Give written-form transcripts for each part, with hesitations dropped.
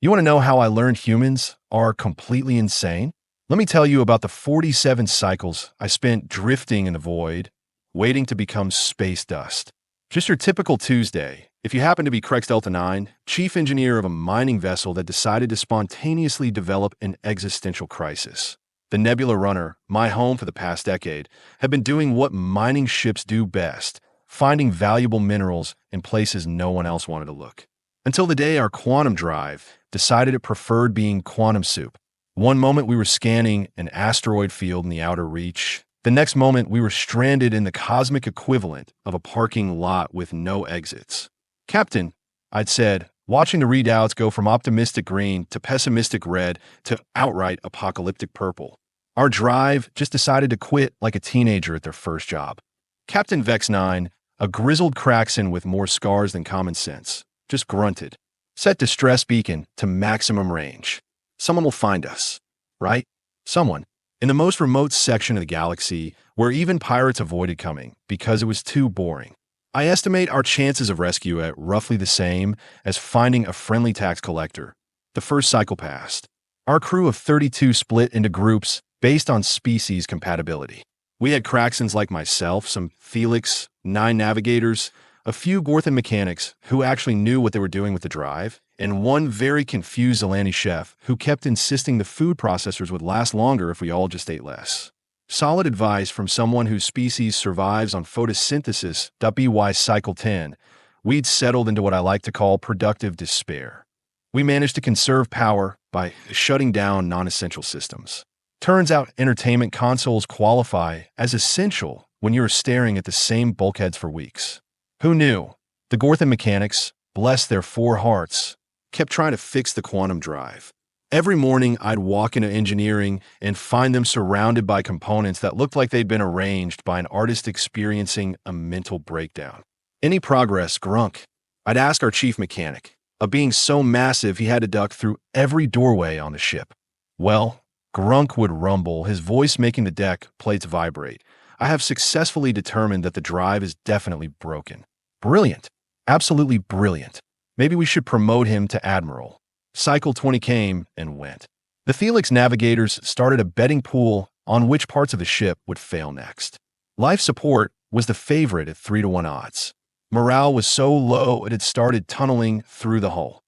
You want to know how I learned humans are completely insane? Let me tell you about the 47 cycles I spent drifting in the void, waiting to become space dust. Just your typical Tuesday, if you happen to be Krexx-Delta-Nine, chief engineer of a mining vessel that decided to spontaneously develop an existential crisis. The Nebula Runner, my home for the past decade, have been doing what mining ships do best, finding valuable minerals in places no one else wanted to look. Until the day our quantum drive decided it preferred being quantum soup. One moment we were scanning an asteroid field in the outer reach. The next moment we were stranded in the cosmic equivalent of a parking lot with no exits. "Captain," I'd said, watching the readouts go from optimistic green to pessimistic red to outright apocalyptic purple. Our drive just decided to quit like a teenager at their first job. Captain Vex-9, a grizzled Kraxan with more scars than common sense, just grunted. "Set distress beacon to maximum range. Someone will find us." Right? Someone. In the most remote section of the galaxy, where even pirates avoided coming because it was too boring. I estimate our chances of rescue at roughly the same as finding a friendly tax collector. The first cycle passed. Our crew of 32 split into groups based on species compatibility. We had Kraxans like myself, some Felix, 9 navigators, a few Gorthan mechanics who actually knew what they were doing with the drive, and one very confused Zilani chef who kept insisting the food processors would last longer if we all just ate less. Solid advice from someone whose species survives on photosynthesis. HFY cycle 10, we'd settled into what I like to call productive despair. We managed to conserve power by shutting down non-essential systems. Turns out entertainment consoles qualify as essential when you're staring at the same bulkheads for weeks. Who knew? The Gorthan mechanics, bless their 4 hearts, kept trying to fix the quantum drive. Every morning, I'd walk into engineering and find them surrounded by components that looked like they'd been arranged by an artist experiencing a mental breakdown. "Any progress, Grunk?" I'd ask our chief mechanic, a being so massive he had to duck through every doorway on the ship. "Well," Grunk would rumble, his voice making the deck plates vibrate. "I have successfully determined that the drive is definitely broken." Brilliant. Absolutely brilliant. Maybe we should promote him to Admiral. Cycle 20 came and went. The Felix navigators started a betting pool on which parts of the ship would fail next. Life support was the favorite at 3-to-1 odds. Morale was so low it had started tunneling through the hull.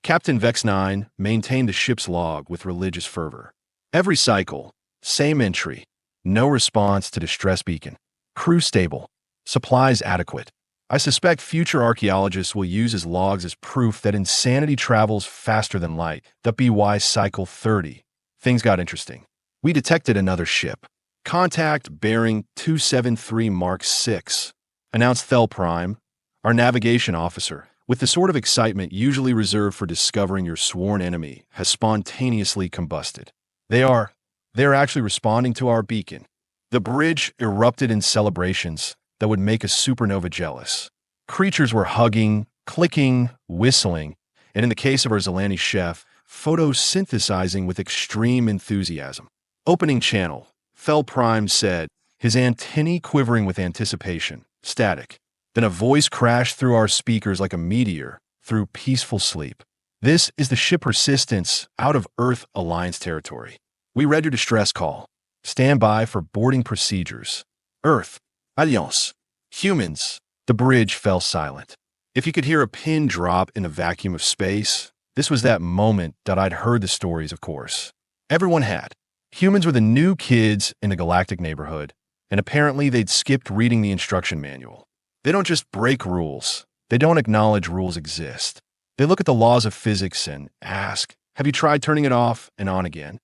Captain Vex-9 maintained the ship's log with religious fervor. Every cycle, same entry. No response to distress beacon. Crew stable. Supplies adequate. I suspect future archaeologists will use his logs as proof that insanity travels faster than light. HFY cycle 30. Things got interesting. We detected another ship. "Contact bearing 273 Mark 6, announced Thel Prime, our navigation officer, with the sort of excitement usually reserved for discovering your sworn enemy, has spontaneously combusted. They're actually responding to our beacon." The bridge erupted in celebrations that would make a supernova jealous. Creatures were hugging, clicking, whistling, and in the case of our Zilani chef, photosynthesizing with extreme enthusiasm. "Opening channel," Thel Prime said, his antennae quivering with anticipation. Static. Then a voice crashed through our speakers like a meteor through peaceful sleep. "This is the ship Persistence out of Earth Alliance territory. We read your distress call. Stand by for boarding procedures. Earth. Alliance. Humans." The bridge fell silent. If you could hear a pin drop in the vacuum of space, this was that moment that I'd heard the stories, of course. Everyone had. Humans were the new kids in the Galactic neighborhood, and apparently they'd skipped reading the instruction manual. They don't just break rules. They don't acknowledge rules exist. They look at the laws of physics and ask, "Have you tried turning it off and on again?"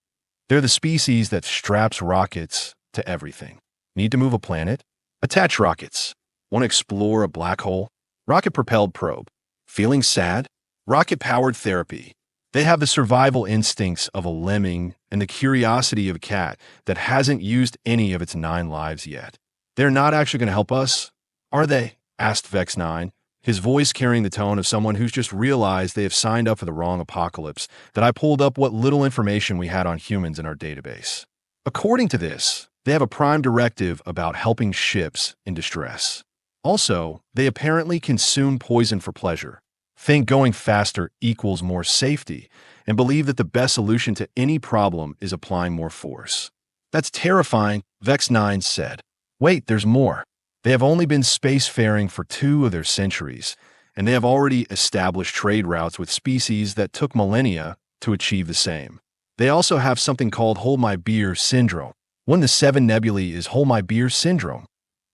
They're the species that straps rockets to everything. Need to move a planet? Attach rockets. Want to explore a black hole? Rocket-propelled probe. Feeling sad? Rocket-powered therapy. They have the survival instincts of a lemming and the curiosity of a cat that hasn't used any of its 9 lives yet. "They're not actually going to help us, are they?" asked Vex-9, his voice carrying the tone of someone who's just realized they have signed up for the wrong apocalypse. That I pulled up what little information we had on humans in our database. According to this, they have a prime directive about helping ships in distress. Also, they apparently consume poison for pleasure. think going faster equals more safety, and believe that the best solution to any problem is applying more force. That's terrifying, Vex-9 said. Wait, there's more. They have only been spacefaring for 2 of their centuries, and they have already established trade routes with species that took millennia to achieve the same. They also have something called Hold My Beer syndrome. One of the 7 nebulae is Hold My Beer syndrome.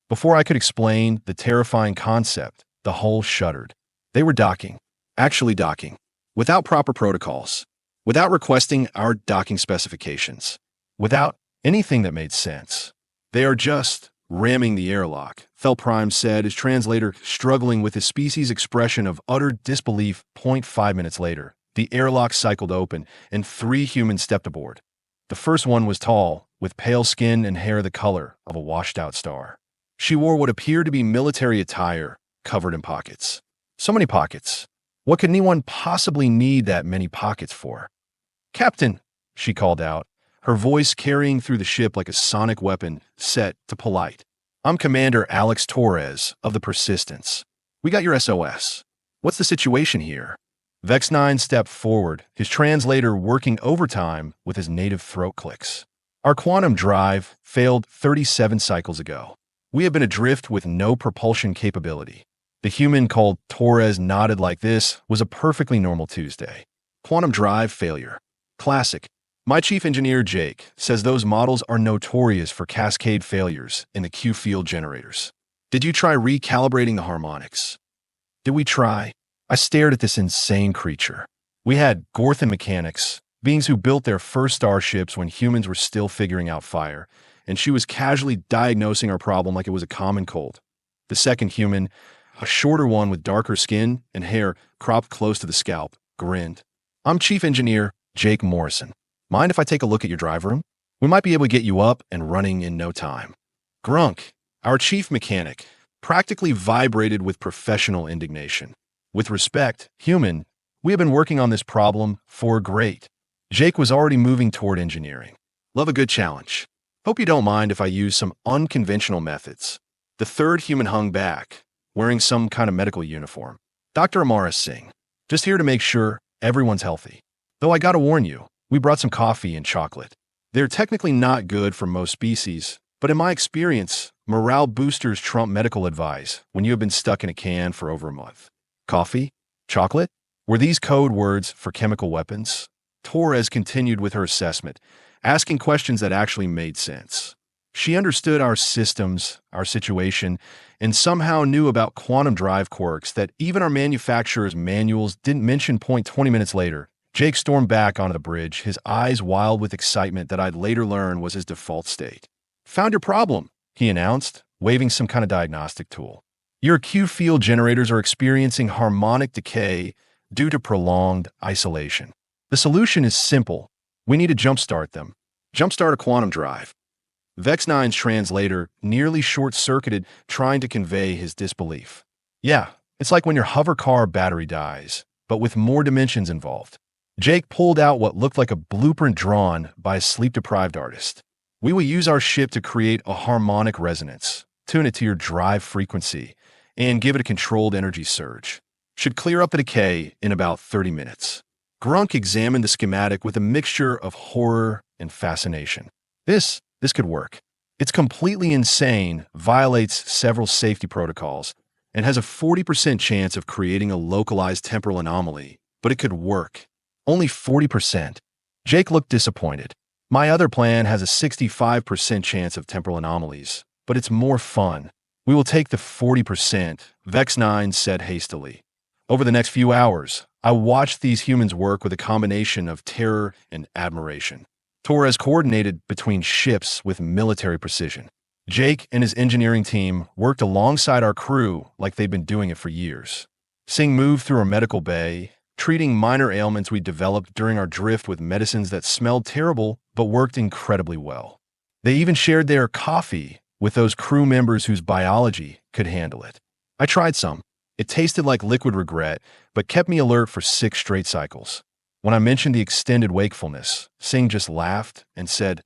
Before I could explain the terrifying concept, the hull shuddered. They were docking, actually docking, without proper protocols, without requesting our docking specifications, without anything that made sense. They are just ramming the airlock, Fel Prime said, his translator struggling with his species' expression of utter disbelief. 0.5 minutes later, the airlock cycled open, and 3 humans stepped aboard. The first one was tall, with pale skin and hair the color of a washed-out star. She wore what appeared to be military attire, covered in pockets. So many pockets. What could anyone possibly need that many pockets for? "Captain," she called out, her voice carrying through the ship like a sonic weapon set to polite. "I'm Commander Alex Torres of the Persistence. We got your SOS. What's the situation here?" Vex-9 stepped forward, his translator working overtime with his native throat clicks. "Our quantum drive failed 37 cycles ago. We have been adrift with no propulsion capability." The human called Torres nodded like this was a perfectly normal Tuesday. "Quantum drive failure. Classic. My chief engineer, Jake, says those models are notorious for cascade failures in the Q field generators. Did you try recalibrating the harmonics?" "Did we try?" I stared at this insane creature. We had Gorthan mechanics, beings who built their first starships when humans were still figuring out fire, and she was casually diagnosing our problem like it was a common cold. The second human, a shorter one with darker skin and hair cropped close to the scalp, grinned. "I'm Chief Engineer Jake Morrison. Mind if I take a look at your drive room? We might be able to get you up and running in no time." Grunk, our chief mechanic, practically vibrated with professional indignation. "With respect, human, we have been working on this problem for great." Jake was already moving toward engineering. "Love a good challenge. Hope you don't mind if I use some unconventional methods." The third human hung back, wearing some kind of medical uniform. "Dr. Amara Singh, just here to make sure everyone's healthy. Though I gotta warn you, we brought some coffee and chocolate. They're technically not good for most species, but in my experience, morale boosters trump medical advice when you have been stuck in a can for over a month." Coffee? Chocolate? Were these code words for chemical weapons? Torres continued with her assessment, asking questions that actually made sense. She understood our systems, our situation, and somehow knew about quantum drive quirks that even our manufacturer's manuals didn't mention. 20 minutes later, Jake stormed back onto the bridge, his eyes wild with excitement that I'd later learn was his default state. "Found your problem," he announced, waving some kind of diagnostic tool. "Your Q field generators are experiencing harmonic decay due to prolonged isolation. The solution is simple. We need to jumpstart them. Jumpstart a quantum drive." Vex-9's translator nearly short-circuited, trying to convey his disbelief. "Yeah, it's like when your hover car battery dies, but with more dimensions involved." Jake pulled out what looked like a blueprint drawn by a sleep-deprived artist. "We will use our ship to create a harmonic resonance, tune it to your drive frequency, and give it a controlled energy surge. Should clear up the decay in about 30 minutes. Grunk examined the schematic with a mixture of horror and fascination. This could work. It's completely insane, violates several safety protocols, and has a 40% chance of creating a localized temporal anomaly, but it could work. Only 40%. Jake looked disappointed. "My other plan has a 65% chance of temporal anomalies, but it's more fun. We will take the 40%, Vex-9 said hastily. Over the next few hours, I watched these humans work with a combination of terror and admiration. Torres coordinated between ships with military precision. Jake and his engineering team worked alongside our crew like they'd been doing it for years. Singh moved through our medical bay, treating minor ailments we developed during our drift with medicines that smelled terrible but worked incredibly well. They even shared their coffee with those crew members whose biology could handle it. I tried some. It tasted like liquid regret, but kept me alert for 6 straight cycles. When I mentioned the extended wakefulness, Singh just laughed and said,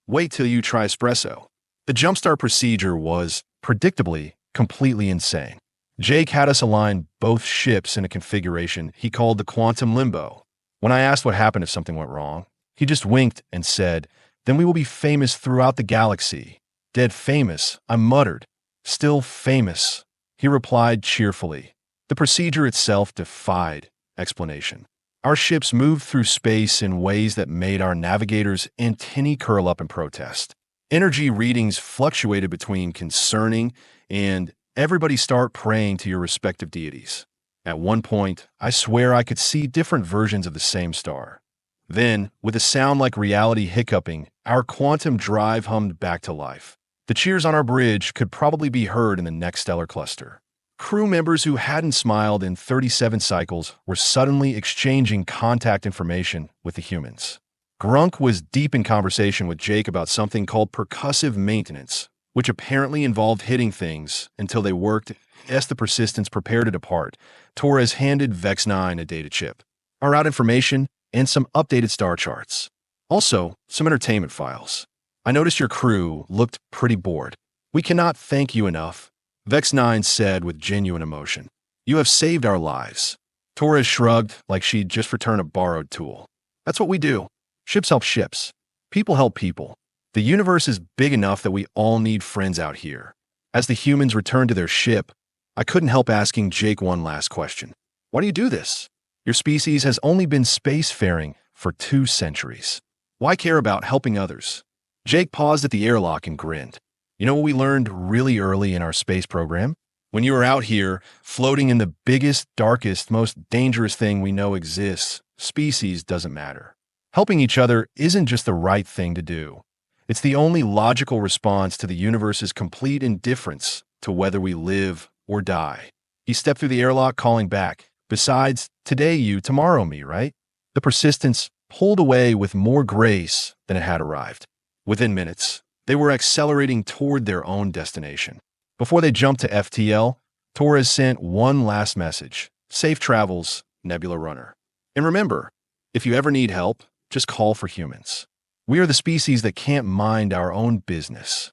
"Wait till you try espresso." The jumpstart procedure was, predictably, completely insane. Jake had us align both ships in a configuration he called the quantum limbo. When I asked what happened if something went wrong, he just winked and said, "Then we will be famous throughout the galaxy." "Dead famous," I muttered. "Still famous," he replied cheerfully. The procedure itself defied explanation. Our ships moved through space in ways that made our navigators' antennae curl up in protest. Energy readings fluctuated between concerning and everybody start praying to your respective deities. At one point, I swear I could see different versions of the same star. Then, with a sound like reality hiccuping, our quantum drive hummed back to life. The cheers on our bridge could probably be heard in the next stellar cluster. Crew members who hadn't smiled in 37 cycles were suddenly exchanging contact information with the humans. Grunk was deep in conversation with Jake about something called percussive maintenance, which apparently involved hitting things until they worked. As the persistence prepared to depart, Torres handed Vex-9 a data chip, our route information, and some updated star charts. Also, some entertainment files. "I noticed your crew looked pretty bored. We cannot thank you enough," Vex-9 said with genuine emotion. "You have saved our lives." Torres shrugged like she'd just returned a borrowed tool. "That's what we do. Ships help ships. People help people. The universe is big enough that we all need friends out here." As the humans returned to their ship, I couldn't help asking Jake one last question. "Why do you do this? Your species has only been spacefaring for 2 centuries. Why care about helping others?" Jake paused at the airlock and grinned. "You know what we learned really early in our space program? When you are out here, floating in the biggest, darkest, most dangerous thing we know exists, species doesn't matter. Helping each other isn't just the right thing to do. It's the only logical response to the universe's complete indifference to whether we live or die." He stepped through the airlock, calling back, "Besides, today you, tomorrow me, right?" The persistence pulled away with more grace than it had arrived. Within minutes, they were accelerating toward their own destination. Before they jumped to FTL, Torres sent one last message: "Safe travels, Nebula Runner. And remember, if you ever need help, just call for humans. We are the species that can't mind our own business."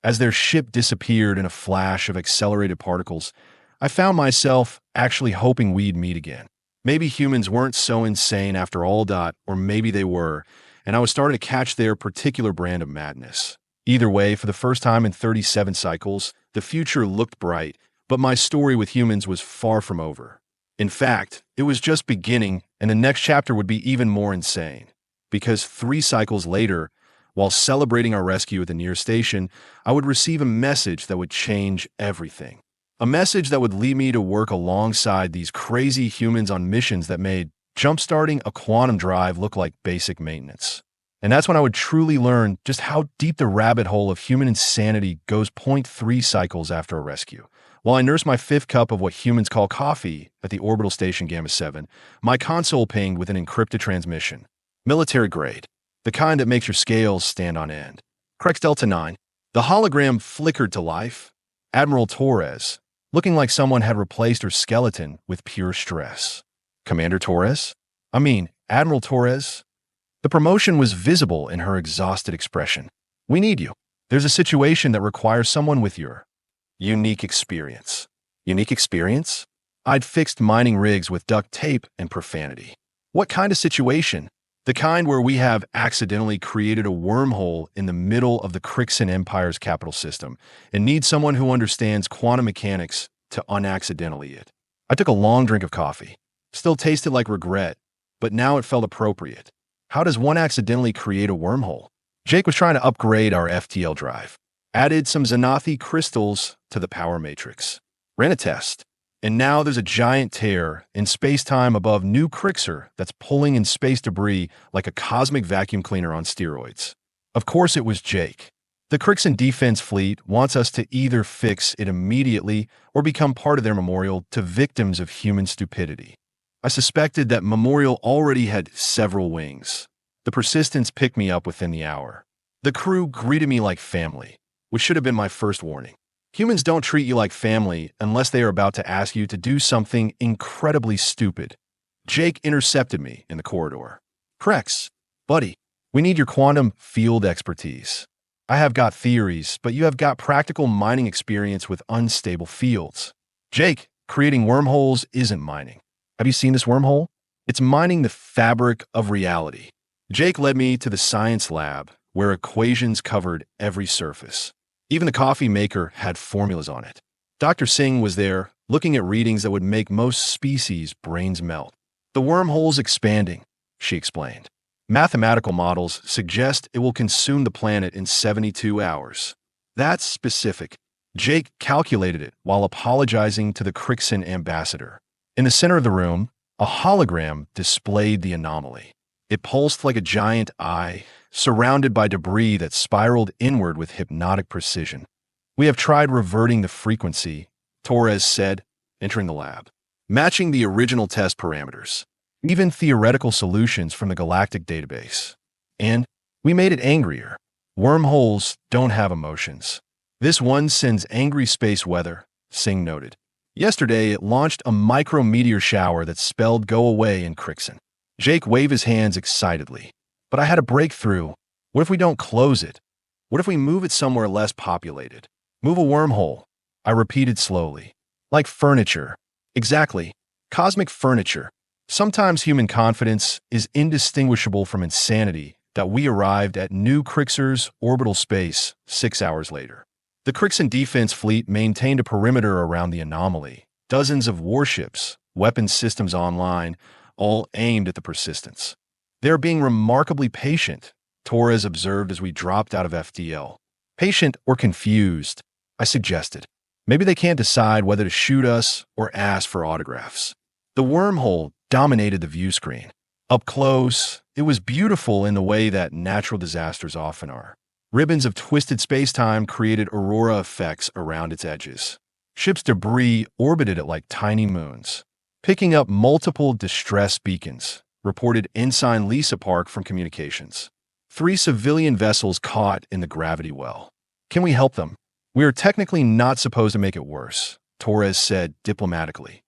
As their ship disappeared in a flash of accelerated particles, I found myself actually hoping we'd meet again. Maybe humans weren't so insane after all. Or maybe they were, and I was starting to catch their particular brand of madness. Either way, for the first time in 37 cycles, the future looked bright, but my story with humans was far from over. In fact, it was just beginning, and the next chapter would be even more insane. Because 3 cycles later, while celebrating our rescue at the near station, I would receive a message that would change everything. A message that would lead me to work alongside these crazy humans on missions that made jump-starting a quantum drive look like basic maintenance. And that's when I would truly learn just how deep the rabbit hole of human insanity goes. 0.3 cycles after a rescue. While I nursed my 5th cup of what humans call coffee at the orbital station Gamma 7, my console pinged with an encrypted transmission. Military grade. The kind that makes your scales stand on end. Krexx-Delta-Nine. The hologram flickered to life. Admiral Torres, looking like someone had replaced her skeleton with pure stress. Commander Torres? Admiral Torres? The promotion was visible in her exhausted expression. "We need you. There's a situation that requires someone with your unique experience." Unique experience? I'd fixed mining rigs with duct tape and profanity. What kind of situation? The kind where we have accidentally created a wormhole in the middle of the Krixar Empire's capital system and need someone who understands quantum mechanics to unaccidentally it. I took a long drink of coffee. Still tasted like regret, but now it felt appropriate. How does one accidentally create a wormhole? Jake was trying to upgrade our FTL drive. Added some Xanathi crystals to the power matrix. Ran a test. And now there's a giant tear in space-time above New Krixar that's pulling in space debris like a cosmic vacuum cleaner on steroids. Of course it was Jake. The Krixan defense fleet wants us to either fix it immediately or become part of their memorial to victims of human stupidity. I suspected that memorial already had several wings. The persistence picked me up within the hour. The crew greeted me like family, which should have been my first warning. Humans don't treat you like family unless they are about to ask you to do something incredibly stupid. Jake intercepted me in the corridor. "Krexx, buddy, we need your quantum field expertise. I have got theories, but you have got practical mining experience with unstable fields." Jake, creating wormholes isn't mining. Have you seen this wormhole? It's mining the fabric of reality. Jake led me to the science lab, where equations covered every surface. Even the coffee maker had formulas on it. Dr. Singh was there, looking at readings that would make most species' brains melt. The wormhole's expanding, she explained. Mathematical models suggest it will consume the planet in 72 hours. That's specific. Jake calculated it while apologizing to the Krixar ambassador. In the center of the room, a hologram displayed the anomaly. It pulsed like a giant eye, surrounded by debris that spiraled inward with hypnotic precision. We have tried reverting the frequency, Torres said, entering the lab, matching the original test parameters, even theoretical solutions from the Galactic database. And we made it angrier. Wormholes don't have emotions. This one sends angry space weather, Singh noted. Yesterday, it launched a micrometeor shower that spelled go away in Krixar. Jake waved his hands excitedly. But I had a breakthrough. What if we don't close it? What if we move it somewhere less populated? Move a wormhole, I repeated slowly. Like furniture. Exactly. Cosmic furniture. Sometimes human confidence is indistinguishable from insanity that we arrived at New Krixar's orbital space 6 hours later. The Krixar defense fleet maintained a perimeter around the anomaly. Dozens of warships, weapons systems online, all aimed at the persistence. They're being remarkably patient, Torres observed as we dropped out of FDL. Patient or confused, I suggested. Maybe they can't decide whether to shoot us or ask for autographs. The wormhole dominated the view screen. Up close, it was beautiful in the way that natural disasters often are. Ribbons of twisted spacetime created aurora effects around its edges. Ship's debris orbited it like tiny moons, picking up multiple distress beacons, reported Ensign Lisa Park from communications. 3 civilian vessels caught in the gravity well. Can we help them? We are technically not supposed to make it worse, Torres said diplomatically.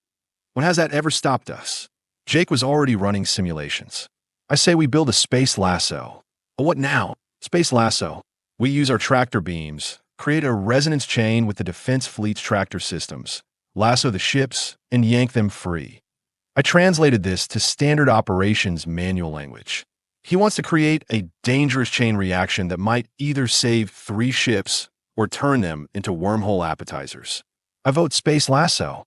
When has that ever stopped us? Jake was already running simulations. I say we build a space lasso. A what now? Space lasso. We use our tractor beams, create a resonance chain with the defense fleet's tractor systems, lasso the ships, and yank them free. I translated this to standard operations manual language. He wants to create a dangerous chain reaction that might either save 3 ships or turn them into wormhole appetizers. I vote space lasso.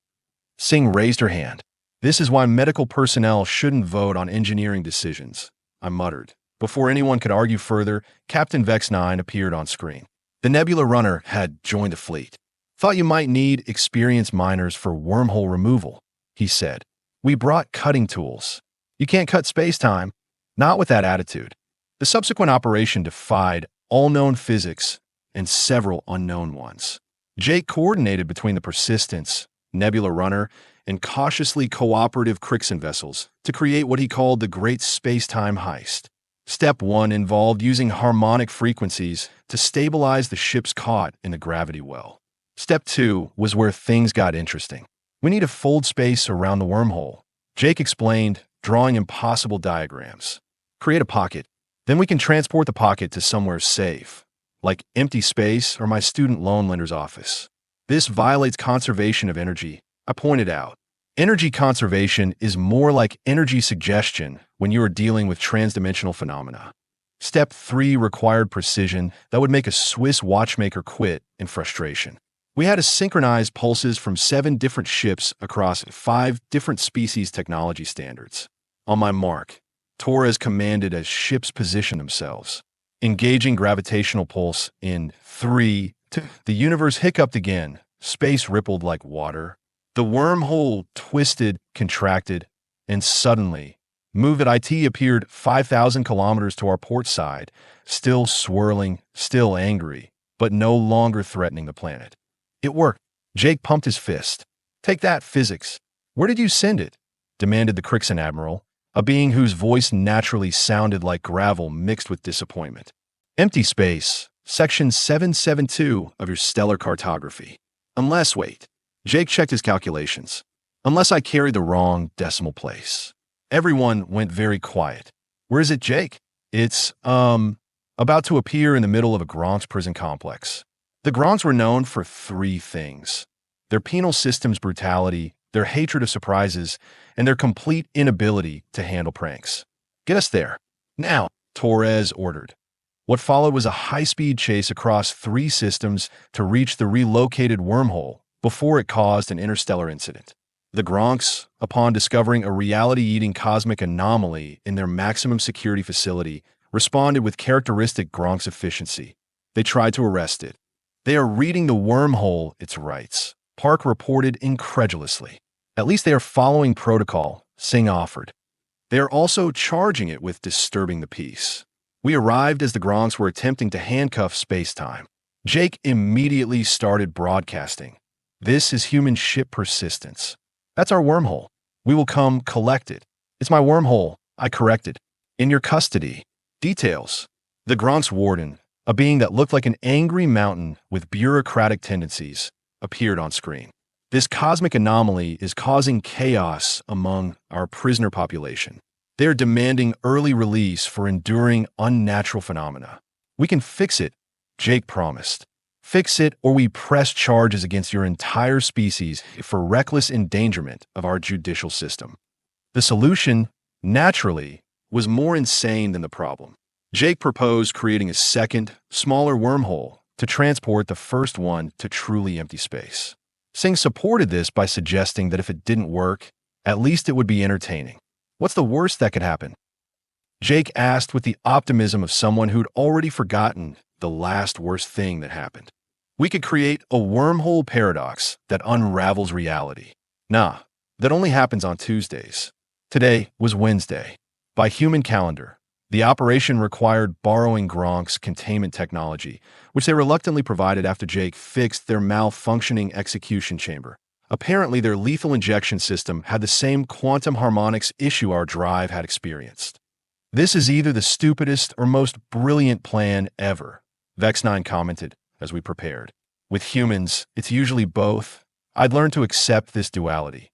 Singh raised her hand. This is why medical personnel shouldn't vote on engineering decisions, I muttered. Before anyone could argue further, Captain Vex-9 appeared on screen. The Nebula Runner had joined the fleet. Thought you might need experienced miners for wormhole removal, he said. We brought cutting tools. You can't cut space-time. Not with that attitude. The subsequent operation defied all known physics and several unknown ones. Jake coordinated between the Persistence, Nebula Runner, and cautiously cooperative Krixar vessels to create what he called the Great Space-Time Heist. Step 1 involved using harmonic frequencies to stabilize the ships caught in the gravity well. Step 2 was where things got interesting. We need to fold space around the wormhole, Jake explained, drawing impossible diagrams. Create a pocket. Then we can transport the pocket to somewhere safe, like empty space or my student loan lender's office. This violates conservation of energy, I pointed out. Energy conservation is more like energy suggestion when you are dealing with transdimensional phenomena. Step 3 required precision that would make a Swiss watchmaker quit in frustration. We had to synchronize pulses from 7 different ships across 5 different species technology standards. On my mark, Torres commanded as ships position themselves. Engaging gravitational pulse in 3, 2. The universe hiccuped again. Space rippled like water. The wormhole twisted, contracted, and suddenly, Move at IT appeared 5,000 kilometers to our port side, still swirling, still angry, but no longer threatening the planet. It worked. Jake pumped his fist. Take that, physics. Where did you send it? Demanded the Krixar Admiral, a being whose voice naturally sounded like gravel mixed with disappointment. Empty space, section 772 of your stellar cartography. Unless, wait. Jake checked his calculations. Unless I carried the wrong decimal place. Everyone went very quiet. Where is it, Jake? It's, about to appear in the middle of a Gronks prison complex. The Gronks were known for 3 things. their penal system's brutality, their hatred of surprises, and their complete inability to handle pranks. Get us there. Now, Torres ordered. What followed was a high-speed chase across 3 systems to reach the relocated Wormhole before it caused an interstellar incident. The Gronks, upon discovering a reality-eating cosmic anomaly in their maximum security facility, responded with characteristic Gronks efficiency. They tried to arrest it. "They are reading the Wormhole, its rights," Park reported incredulously. "At least they are following protocol," Singh offered. "They are also charging it with disturbing the peace." We arrived as the Gronks were attempting to handcuff space-time. Jake immediately started broadcasting. "This is human ship persistence. That's our wormhole. We will come collect it. It's my wormhole," I corrected. "In your custody." Details. The Gronk's warden, a being that looked like an angry mountain with bureaucratic tendencies, appeared on screen. "This cosmic anomaly is causing chaos among our prisoner population. They're demanding early release for enduring unnatural phenomena. We can fix it," Jake promised. "Fix it, or we press charges against your entire species for reckless endangerment of our judicial system." The solution, naturally, was more insane than the problem. Jake proposed creating a second, smaller wormhole to transport the first one to truly empty space. Singh supported this by suggesting that if it didn't work, at least it would be entertaining. "What's the worst that could happen?" Jake asked with the optimism of someone who'd already forgotten the last worst thing that happened. "We could create a wormhole paradox that unravels reality." "Nah, that only happens on Tuesdays." Today was Wednesday. By human calendar, the operation required borrowing Gronk's containment technology, which they reluctantly provided after Jake fixed their malfunctioning execution chamber. Apparently, their lethal injection system had the same quantum harmonics issue our drive had experienced. "This is either the stupidest or most brilliant plan ever," Vex-9 commented as we prepared. "With humans, it's usually both. I'd learned to accept this duality."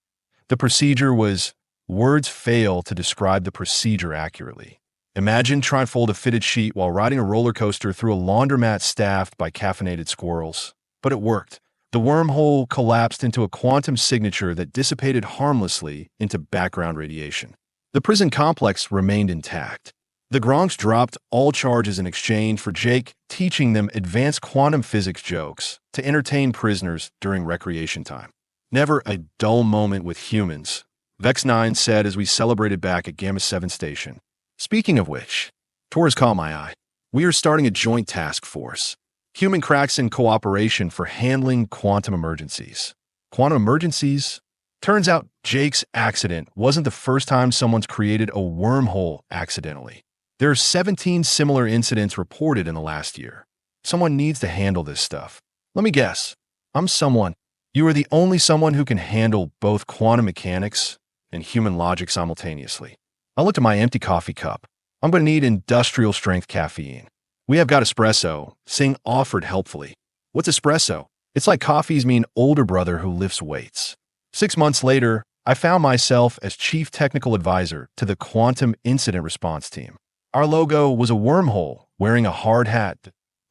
The procedure was, words fail to describe the procedure accurately. Imagine trying to fold a fitted sheet while riding a roller coaster through a laundromat staffed by caffeinated squirrels. But it worked. The wormhole collapsed into a quantum signature that dissipated harmlessly into background radiation. The prison complex remained intact. The Gronks dropped all charges in exchange for Jake teaching them advanced quantum physics jokes to entertain prisoners during recreation time. "Never a dull moment with humans," Vex-9 said as we celebrated back at Gamma 7 Station. "Speaking of which," Torres caught my eye. "We are starting a joint task force. Human cracks in cooperation for handling quantum emergencies." Quantum emergencies? Turns out Jake's accident wasn't the first time someone's created a wormhole accidentally. There are 17 similar incidents reported in the last year. Someone needs to handle this stuff. Let me guess. I'm someone. You are the only someone who can handle both quantum mechanics and human logic simultaneously. I looked at my empty coffee cup. I'm going to need industrial-strength caffeine. "We have got espresso," Singh offered helpfully. "What's espresso?" "It's like coffee's mean older brother who lifts weights." 6 months later, I found myself as chief technical advisor to the Quantum Incident Response Team. Our logo was a wormhole wearing a hard hat.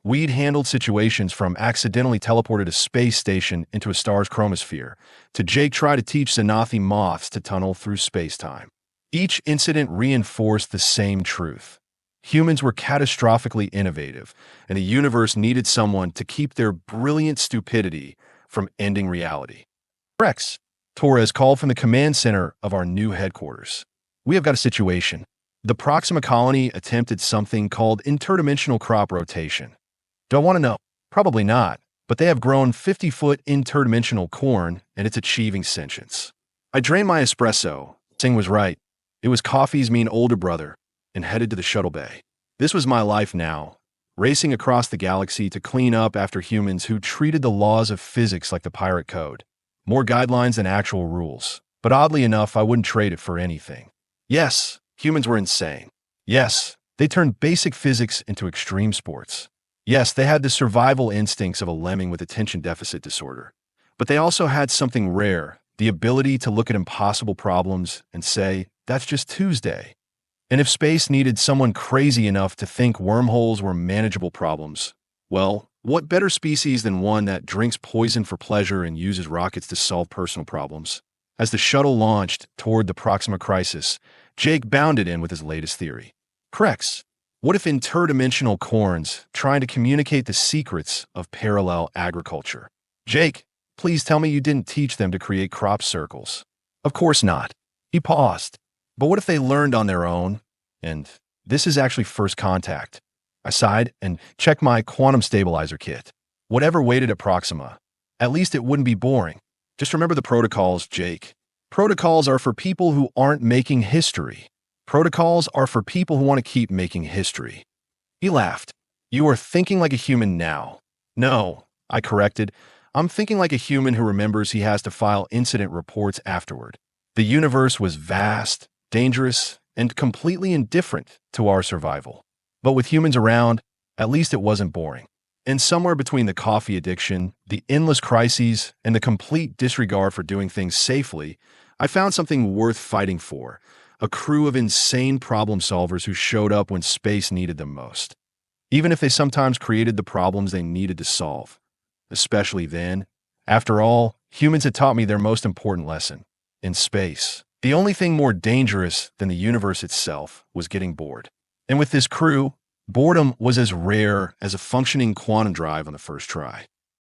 We'd handled situations from accidentally teleported a space station into a star's chromosphere to Jake try to teach Xanathi moths to tunnel through space-time. Each incident reinforced the same truth. Humans were catastrophically innovative, and the universe needed someone to keep their brilliant stupidity from ending reality. "Krexx," Torres called from the command center of our new headquarters. "We have got a situation. The Proxima colony attempted something called interdimensional crop rotation. Do I want to know? Probably not, but they have grown 50-foot interdimensional corn, and it's achieving sentience." I drained my espresso. Singh was right. It was coffee's mean older brother, and headed to the shuttle bay. This was my life now, racing across the galaxy to clean up after humans who treated the laws of physics like the pirate code. More guidelines than actual rules, but oddly enough, I wouldn't trade it for anything. Yes, humans were insane. Yes, they turned basic physics into extreme sports. Yes, they had the survival instincts of a lemming with attention deficit disorder. But they also had something rare, the ability to look at impossible problems and say, "That's just Tuesday." And if space needed someone crazy enough to think wormholes were manageable problems, well, What better species than one that drinks poison for pleasure and uses rockets to solve personal problems? As the shuttle launched toward the Proxima Crisis, Jake bounded in with his latest theory. Krexx, what if interdimensional corns trying to communicate the secrets of parallel agriculture? Jake, please tell me you didn't teach them to create crop circles. Of course not. He paused. But what if they learned on their own? And this is actually first contact. I sighed and checked my quantum stabilizer kit. Whatever waited at Proxima, at least it wouldn't be boring. Just remember the protocols, Jake. Protocols are for people who aren't making history. Protocols are for people who want to keep making history. He laughed. You are thinking like a human now. No, I corrected. I'm thinking like a human who remembers he has to file incident reports afterward. The universe was vast, dangerous, and completely indifferent to our survival. But with humans around, at least it wasn't boring. And somewhere between the coffee addiction, the endless crises, and the complete disregard for doing things safely, I found something worth fighting for. A crew of insane problem solvers who showed up when space needed them most. Even if they sometimes created the problems they needed to solve. Especially then. After all, humans had taught me their most important lesson. In space, the only thing more dangerous than the universe itself was getting bored. And with this crew, boredom was as rare as a functioning quantum drive on the first try.